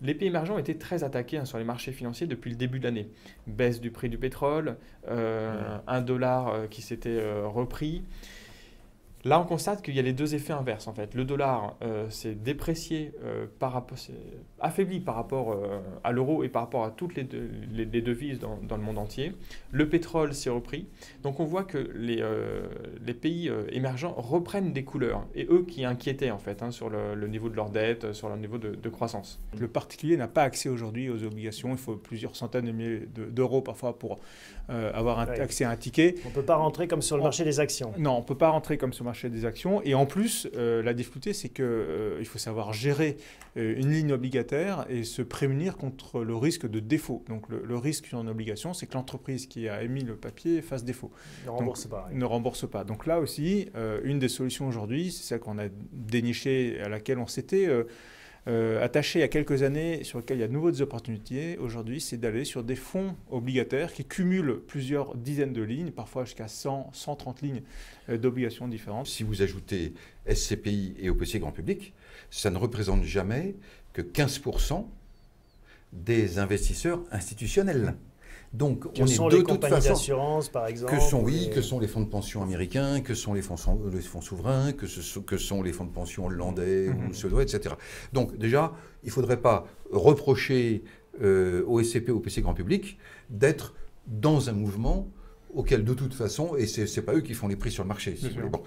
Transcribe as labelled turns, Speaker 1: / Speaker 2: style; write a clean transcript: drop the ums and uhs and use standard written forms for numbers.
Speaker 1: Les pays émergents ont été très attaqués sur les marchés financiers depuis le début de l'année. Baisse du prix du pétrole, un dollar qui s'était repris. Là, on constate qu'il y a les deux effets inverses en fait. Le dollar s'est déprécié, s'est affaibli par rapport à l'euro et par rapport à toutes les devises dans le monde entier. Le pétrole s'est repris. Donc on voit que les pays émergents reprennent des couleurs. Et eux qui inquiétaient en fait sur le niveau de leur dette, sur leur niveau de croissance.
Speaker 2: Le particulier n'a pas accès aujourd'hui aux obligations. Il faut plusieurs centaines de milliers d'euros parfois pour avoir accès à un ticket.
Speaker 3: On ne peut pas rentrer comme sur le marché des actions.
Speaker 2: Non, on ne peut pas rentrer comme sur le marché des actions. Et en plus, la difficulté, c'est qu'il faut savoir gérer une ligne obligataire et se prémunir contre le risque de défaut. Donc le risque sur une obligation, c'est que l'entreprise qui a émis le papier fasse défaut.
Speaker 3: Ne rembourse pas.
Speaker 2: Ne rembourse pas. Donc là aussi, une des solutions aujourd'hui, c'est celle qu'on a dénichée, à laquelle on s'était attaché il y a quelques années, sur lesquels il y a de nouvelles opportunités. Aujourd'hui, c'est d'aller sur des fonds obligataires qui cumulent plusieurs dizaines de lignes, parfois jusqu'à 100, 130 lignes d'obligations différentes.
Speaker 4: Si vous ajoutez SCPI et OPC grand public, ça ne représente jamais que 15% des investisseurs institutionnels. Donc,
Speaker 3: on est de toute façon, d'assurance, par exemple.
Speaker 4: Que sont les fonds de pension américains, que sont les fonds souverains, que sont les fonds de pension hollandais ou suédois, etc. Donc déjà, il ne faudrait pas reprocher au SCP, au PC grand public d'être dans un mouvement auquel de toute façon, et ce n'est pas eux qui font les prix sur le marché. Si vous voulez. Bon.